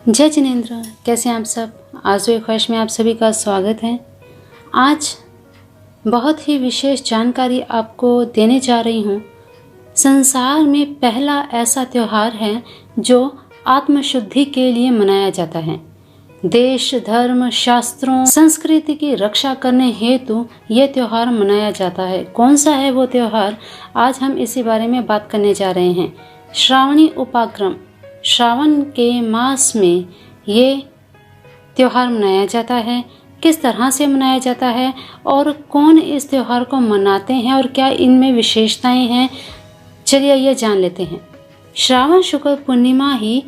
जय जिनेंद्र, कैसे हैं आप सब। आज़ो ख्वाहिश में आप सभी का स्वागत है। आज बहुत ही विशेष जानकारी आपको देने जा रही हूँ। संसार में पहला ऐसा त्यौहार है जो आत्मशुद्धि के लिए मनाया जाता है। देश, धर्म, शास्त्रों, संस्कृति की रक्षा करने हेतु यह त्यौहार मनाया जाता है। कौन सा है वो त्यौहार, आज हम इसी बारे में बात करने जा रहे हैं। श्रावणी उपाक्रम, श्रावण के मास में ये त्यौहार मनाया जाता है। किस तरह से मनाया जाता है और कौन इस त्यौहार को मनाते हैं और क्या इनमें विशेषताएं हैं, चलिए ये जान लेते हैं। श्रावण शुक्ल पूर्णिमा ही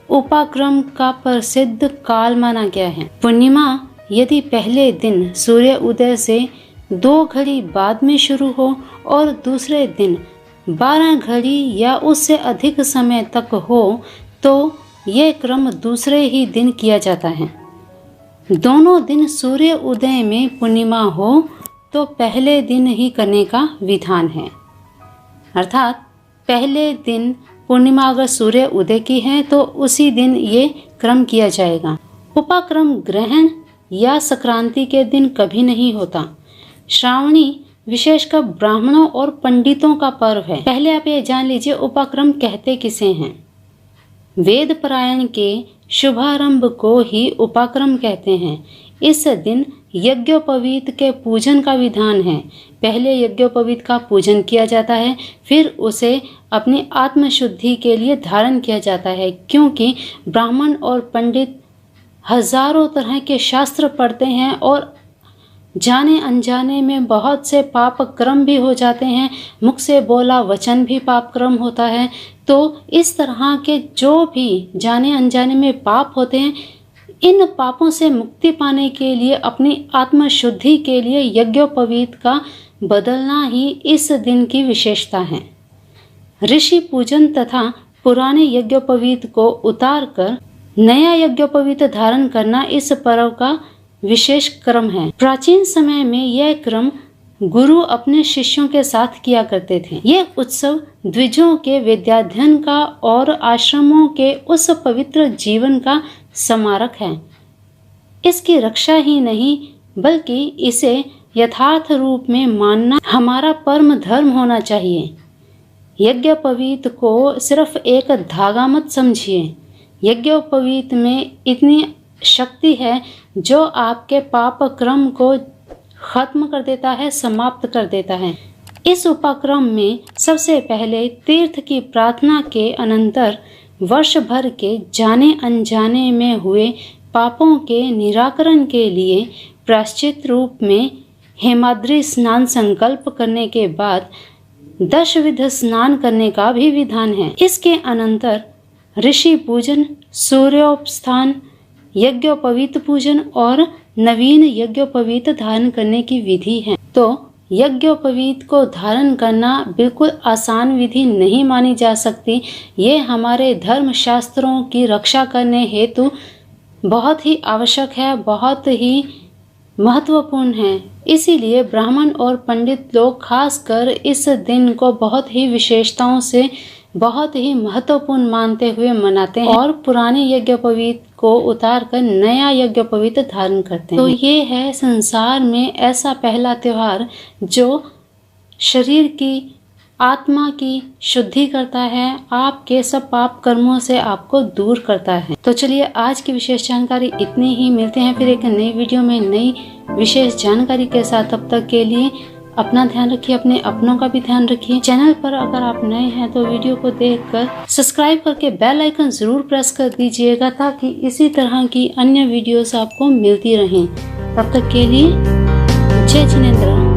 उपाक्रम का प्रसिद्ध काल माना गया है। पूर्णिमा यदि पहले दिन सूर्य उदय से 2 घड़ी बाद में शुरू हो और दूसरे दिन 12 घड़ी या उससे अधिक समय तक हो तो यह क्रम दूसरे ही दिन किया जाता है। दोनों दिन सूर्य उदय में पूर्णिमा हो तो पहले दिन ही करने का विधान है। अर्थात पहले दिन पूर्णिमा अगर सूर्य उदय की है तो उसी दिन ये क्रम किया जाएगा। उपाक्रम ग्रहण या संक्रांति के दिन कभी नहीं होता। श्रावणी विशेषकर ब्राह्मणों और पंडितों का पर्व है। पहले आप ये जान लीजिए उपाक्रम कहते किसे हैं। वेद पारायण के शुभारंभ को ही उपाक्रम कहते हैं। इस दिन यज्ञोपवीत के पूजन का विधान है। पहले यज्ञोपवीत का पूजन किया जाता है, फिर उसे अपनी आत्मशुद्धि के लिए धारण किया जाता है। क्योंकि ब्राह्मण और पंडित हजारों तरह के शास्त्र पढ़ते हैं और जाने अनजाने में बहुत से पाप कर्म भी हो जाते हैं। मुख से बोला वचन भी पाप कर्म होता है। तो इस तरह के जो भी जाने अनजाने में पाप होते हैं, इन पापों से मुक्ति पाने के लिए, अपनी आत्मशुद्धि के लिए यज्ञोपवीत का बदलना ही इस दिन की विशेषता है। ऋषि पूजन तथा पुराने यज्ञोपवीत को उतार कर नया यज्ञोपवीत धारण करना इस पर्व का विशेष क्रम है। प्राचीन समय में यह क्रम गुरु अपने शिष्यों के साथ किया करते थे। यह उत्सव द्विजों के विद्याध्ययन का और आश्रमों के उस पवित्र जीवन का स्मारक है। इसकी रक्षा ही नहीं बल्कि इसे यथार्थ रूप में मानना हमारा परम धर्म होना चाहिए। यज्ञोपवीत को सिर्फ एक धागा मत समझिए। यज्ञोपवीत में इतनी शक्ति है जो आपके पाप क्रम को खत्म कर देता है, समाप्त कर देता है। इस उपाक्रम में सबसे पहले तीर्थ की प्रार्थना के अनंतर वर्ष भर के जाने अनजाने में हुए पापों के निराकरण के लिए प्रायश्चित रूप में हेमाद्रि स्नान संकल्प करने के बाद 10 विध स्नान करने का भी विधान है। इसके अनंतर ऋषि पूजन, सूर्योपस्थान, यज्ञोपवीत पूजन और नवीन यज्ञोपवीत धारण करने की विधि है। तो यज्ञोपवीत को धारण करना बिल्कुल आसान विधि नहीं मानी जा सकती। ये हमारे धर्म शास्त्रों की रक्षा करने हेतु बहुत ही आवश्यक है, बहुत ही महत्वपूर्ण है। इसीलिए ब्राह्मण और पंडित लोग खासकर इस दिन को बहुत ही विशेषताओं से, बहुत ही महत्वपूर्ण मानते हुए मनाते हैं और पुराने यज्ञोपवीत को उतार कर नया यज्ञोपवीत धारण करते हैं। तो ये है संसार में ऐसा पहला त्योहार जो शरीर की, आत्मा की शुद्धि करता है, आपके सब पाप कर्मों से आपको दूर करता है। तो चलिए आज की विशेष जानकारी इतनी ही। मिलते हैं फिर एक नई वीडियो में नई विशेष जानकारी के साथ। तब तक के लिए अपना ध्यान रखिए, अपने अपनों का भी ध्यान रखिए। चैनल पर अगर आप नए हैं तो वीडियो को देखकर सब्सक्राइब करके बेल आइकन जरूर प्रेस कर दीजिएगा ताकि इसी तरह की अन्य वीडियोस आपको मिलती रहें। तब तक के लिए जय जिनेंद्र।